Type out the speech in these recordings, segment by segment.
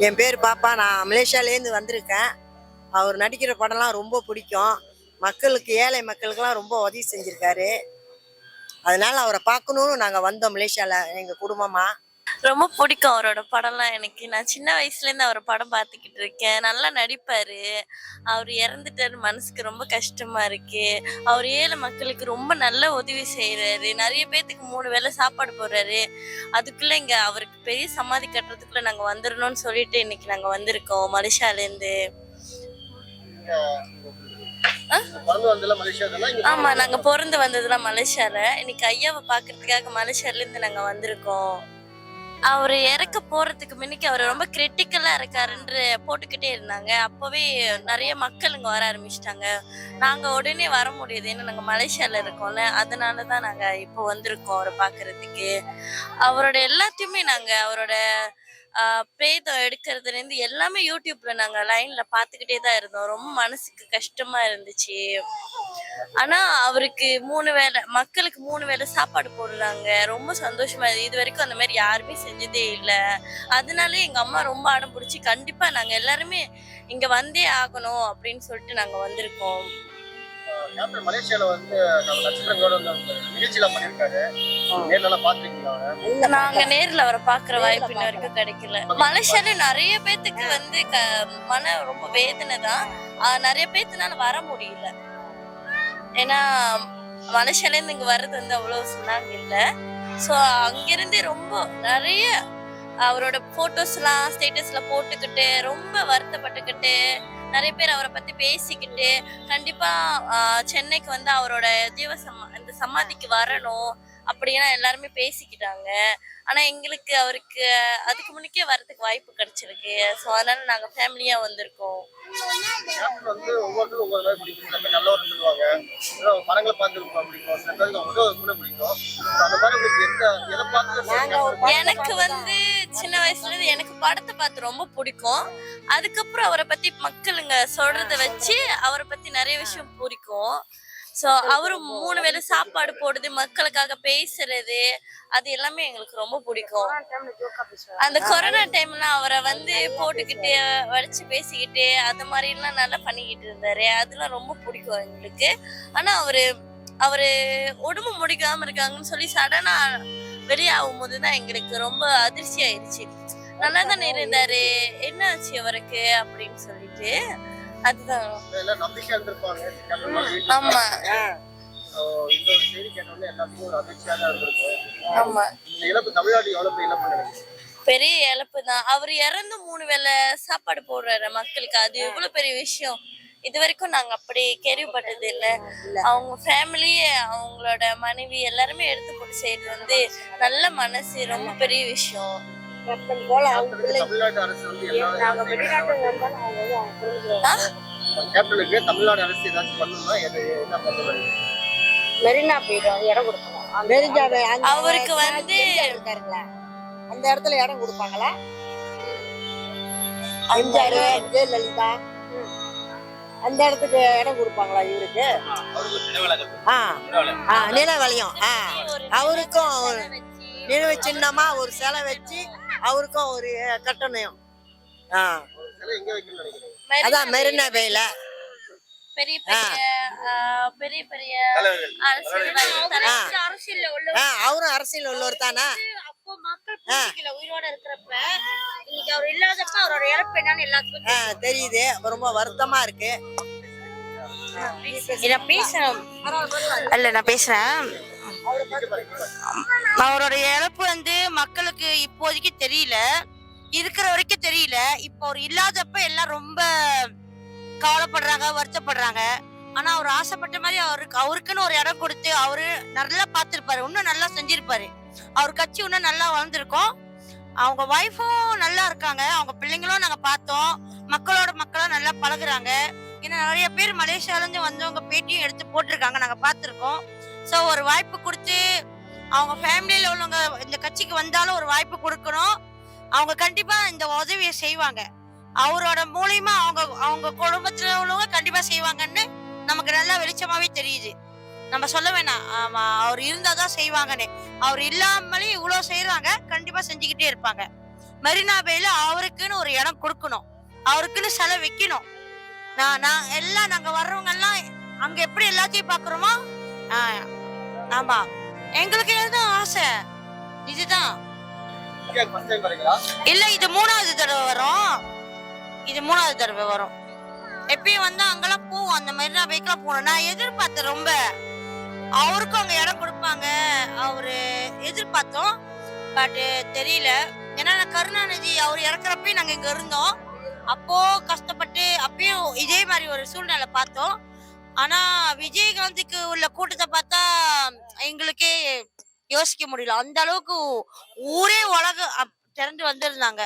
என் பேர் பாப்பா. நான் மலேசியாலேருந்து வந்திருக்கேன். அவர் நடிக்கிற படம்லாம் ரொம்ப பிடிக்கும். மக்களுக்கு, ஏழை மக்களுக்கெல்லாம் ரொம்ப உதவி செஞ்சுருக்காரு. அதனால அவரை பார்க்கணுன்னு நாங்கள் வந்தோம் மலேசியாவில் எங்கள் குடும்பமாக. ரொம்ப பிடிக்கும் அவரோட படம்லாம் எனக்கு. நான் சின்ன வயசுலேருந்து அவர் படம் பார்த்துக்கிட்டு இருக்கேன். நல்லா நடிப்பாரு. அவர் இறந்துட்டாரு, மனசுக்கு ரொம்ப கஷ்டமா இருக்கு. அவர் ஏழை மக்களுக்கு ரொம்ப நல்ல உதவி செய்கிறாரு. நிறைய பேர்த்துக்கு 3 வேளை சாப்பாடு போடுறாரு. அதுக்குள்ள இங்கே அவருக்கு பெரிய சமாதி கட்டுறதுக்குள்ள நாங்கள் வந்துடணும்னு சொல்லிட்டு இன்னைக்கு நாங்கள் வந்திருக்கோம் மலேசியாலேருந்து. ஆமா, நாங்க பிறந்து வந்ததுலாம் மலேசியால. இன்னைக்கு ஐயாவை பாக்குறதுக்காக மலேசியால இருந்து நாங்க வந்திருக்கோம். அவரு இறக்க போறதுக்கு முன்னுக்கு அவர் ரொம்ப கிரிட்டிக்கலா இருக்காருன்னு போட்டுக்கிட்டே இருந்தாங்க. அப்பவே நிறைய மக்கள் இங்க வர ஆரம்பிச்சிட்டாங்க. நாங்க உடனே வர முடியாது, ஏன்னா நாங்க மலேசியால இருக்கோம்ல. அதனாலதான் நாங்க இப்போ வந்திருக்கோம் அவரை பாக்குறதுக்கு. அவரோட எல்லாத்தையுமே நாங்க அவரோட பிரேதம் எடுக்கிறதுல இருந்து எல்லாமே யூடியூப்ல நாங்க லைன்ல பாத்துக்கிட்டே தான் இருந்தோம். ரொம்ப மனசுக்கு கஷ்டமா இருந்துச்சு. ஆனா அவருக்கு 3 வேளை, மக்களுக்கு 3 வேளை சாப்பாடு போடுறாங்க. ரொம்ப சந்தோஷமா இருக்கு. இது வரைக்கும் அந்த மாதிரி யாருமே செஞ்சதே இல்லை. அதனால எங்க அம்மா ரொம்ப அடம் பிடிச்சி கண்டிப்பா நாங்க எல்லாருமே இங்க வந்தே ஆகணும் அப்படின்னு சொல்லிட்டு நாங்க வந்திருக்கோம். மலேசியால வந்து நம்ம நட்சத்திரங்களோட நிகழ்ச்சியில பண்ணிருக்காரு. நாங்க நேர்ல அவரை பாக்குற வாய்ப்பு இன்ன வரைக்கும் கிடைக்கல. மலேசியால நிறைய பேத்துக்கு வந்து மன ரொம்ப வேதனை தான். நிறைய பேத்துனால வர முடியல. ஏன்னா மலேசியால இருந்து இங்க வர்றது வந்து அவ்வளவு சொன்னாங்க இல்ல. சோ அங்கிருந்து ரொம்ப நிறைய அவரோட போட்டோஸ் எல்லாம் ஸ்டேட்டஸ்ல போட்டுக்கிட்டு ரொம்ப வருத்தப்பட்டுக்கிட்டு நிறைய பேர் அவரை பத்தி பேசிக்கிட்டு கண்டிப்பா சென்னைக்கு வந்து அவரோட இந்த சமாதிக்கு வரணும் அப்படின்னா எல்லாருமே பேசிக்கிட்டாங்க. ஆனா எங்களுக்கு அவருக்கு அதுக்கு முன்னுக்கே வர்றதுக்கு வாய்ப்பு கிடைச்சிருக்கு. ஸோ அதனால நாங்க ஃபேமிலியா வந்திருக்கோம். எனக்கு வந்து சின்ன வயசுல இருந்து எனக்கு படத்தை பார்த்து ரொம்ப பிடிக்கும். அதுக்கப்புறம் அவரை பத்தி மக்களுங்க சொல்றத வச்சு அவரை பத்தி நிறைய விஷயம் பிடிக்கும். ஸோ அவரும் 3 வேளை சாப்பாடு போடுறது, மக்களுக்காக பேசுறது, அது எல்லாமே எங்களுக்கு ரொம்ப பிடிக்கும். அந்த கொரோனா டைம்ல அவரை வந்து போட்டுக்கிட்டு வடிச்சு பேசிக்கிட்டு அந்த மாதிரி எல்லாம் நல்லா பண்ணிக்கிட்டு இருந்தாரு. அதெல்லாம் ரொம்ப பிடிக்கும் எங்களுக்கு. ஆனா அவரு உடம்பு முடிக்காம இருக்காங்கன்னு சொல்லி சடனா வெளியாகும் போதுதான் எங்களுக்கு ரொம்ப அதிர்ச்சி ஆயிடுச்சு. நல்லா தானே இருந்தாரு, என்ன ஆச்சு அவருக்கு அப்படின்னு சொல்லிட்டு. அதுதான். ஆமா ஆமா, பெரிய இழப்பு தான். அவர் இறந்து 3 வேளை சாப்பாடு போடுறாரு மக்களுக்கு. அது எவ்வளவு பெரிய விஷயம். இது வரைக்கும் நாங்க அப்படி கேள்விப்பட்டது இல்லை. அவங்க ஃபேமிலியே, அவங்களோட மனைவி எல்லாருமே எடுத்து போட்டு செய்யறது வந்து நல்ல மனசு, ரொம்ப பெரிய விஷயம். மெரினா போயிடும், இடம் கொடுக்கணும். அவருக்கு வந்து அந்த இடத்துல இடம் கொடுப்பாங்களா? ஜெயலலிதா அந்த இடத்துக்கு இடம் கொடுப்பாங்களா இவருக்கு? நிலவலையும் அவருக்கும் நினைவு சின்னமா ஒரு சிலை வச்சு அவருக்கும் ஒரு கட்டணம். அதான் மெரினா பேயில பெரிய பெரிய பெரிய அவரும் அரசியல் உள்ளவர் தானே. அப்போ மக்கள் உயிரோட இருக்கிறப்ப இன்னைக்கு அவர் இல்லாதப்ப அவரோட இறப்பு என்னன்னு எல்லாத்துக்கும் தெரியுது. ரொம்ப வருத்தமா இருக்கு. நான் பேசுறேன். அவரோட இழப்பு வந்து மக்களுக்கு இப்போதைக்கு தெரியல, இருக்கிற வரைக்கும் தெரியல. இப்போ அவர் இல்லாதப்ப எல்லாம் ரொம்ப கவலைப்படுறாங்க, வருத்தப்படுறாங்க. ஆனா அவர் ஆசைப்பட்ட மாதிரி அவருக்குன்னு ஒரு இடம் கொடுத்து அவரு நல்லா பார்த்திருப்பாரு, இன்னும் நல்லா செஞ்சிருப்பாரு. அவர் கட்சி இன்னும் நல்லா வளர்ந்துருக்கோம். அவங்க ஒய்ஃபும் நல்லா இருக்காங்க, அவங்க பிள்ளைங்களும் நாங்க பார்த்தோம். மக்களா நல்லா பழகுறாங்க. ஏன்னா நிறைய பேர் மலேசியால இருந்து வந்தவங்க பேட்டியும் எடுத்து போட்டிருக்காங்க, நாங்க பார்த்திருக்கோம். ஸோ ஒரு வாய்ப்பு கொடுத்து அவங்க ஃபேமிலியில உள்ளவங்க இந்த கட்சிக்கு வந்தாலும் ஒரு வாய்ப்பு கொடுக்கணும். அவங்க கண்டிப்பா இந்த உதவியை செய்வாங்க. அவரோட மூலியமா அவங்க குடும்பத்துல உள்ளவங்க கண்டிப்பா செய்வாங்கன்னு நமக்கு நல்லா வெளிச்சமாவே தெரியுது. நம்ம சொல்ல வேணாம், அவர் இருந்தாதான் செய்வாங்கன்னு. அவர் இல்லாமலே இவ்வளவு செய்யறாங்க, கண்டிப்பா செஞ்சுக்கிட்டே இருப்பாங்க. மெரினா பேல அவருக்குன்னு ஒரு இடம் கொடுக்கணும், அவருக்குன்னு சிலை வைக்கணும். நான் எல்லாம் நாங்க வர்றவங்க எல்லாம் அங்க எப்படி எல்லாத்தையும் பாக்குறோமோ ஆமா, எங்களுக்கு இதுதான் ஆசை. இதுதான் இங்க first time வரீங்களா? இல்ல, இது 3வது தடவை வரும். இது 3வது தடவை வரும். எப்பயும் வந்து அங்கெல்லாம் போவோம், அந்த மெரினா பேக்கெல்லாம் போனோம். நான் எதிர்பார்த்தேன் ரொம்ப, அவருக்கும் அங்க இடம் கொடுப்பாங்க அவரு எதிர்பார்த்தோம். பட் தெரியல. ஏன்னா கருணாநிதி அவர் இறக்குறப்பயும் நாங்க இங்க இருந்தோம். அப்போ கஷ்டப்பட்டு அப்பயும் இதே மாதிரி ஒரு சூழ்நிலை பார்த்தோம். ஆனா விஜயகாந்துக்கு உள்ள கூட்டத்தை பார்த்தா எங்களுக்கே யோசிக்க முடியல. அந்த அளவுக்கு ஊரே உலகம் திரண்டு வந்திருந்தாங்க.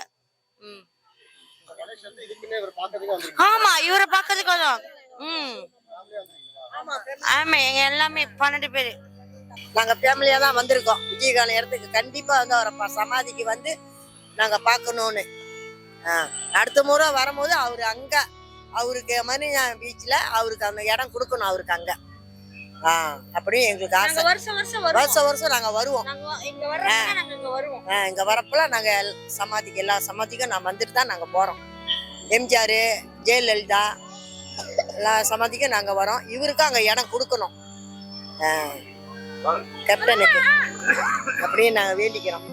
மலேசியால இதுக்குன்னே இவர் பார்க்கறதுக்கு வந்திருக்காரு. ஆமா, இவரை பார்க்கறதுக்கு வந்தோம். ஆமா, எங்க எல்லாமே 12 பேரு நாங்க ஃபேமிலியா தான் வந்திருக்கோம். விஜயகாந்த் இடத்துக்கு கண்டிப்பா வந்து அவரை சமாதிக்கு வந்து நாங்க பார்க்கணும்னு. அடுத்த முறை வரும்போது அவரு அங்க, அவருக்கு மரினா பீச்ல அவருக்கு அந்த இடம் கொடுக்கணும் அவருக்கு அங்க. அப்படியும் எங்களுக்கு ஆசை. வருஷம் வருஷம் நாங்க வருவோம். இங்க வரப்பெல்லாம் நாங்க சமாதிக்கு, எல்லா சமாதிக்கும் நான் வந்துட்டு தான் நாங்க போறோம். எம்ஜிஆர், ஜெயலலிதா எல்லா சமாதிக்கும் நாங்க வரோம். இவருக்கும் அங்க இடம் கொடுக்கணும் கேப்டனுக்கு, அப்படியே நாங்க வேண்டிக்கிறோம்.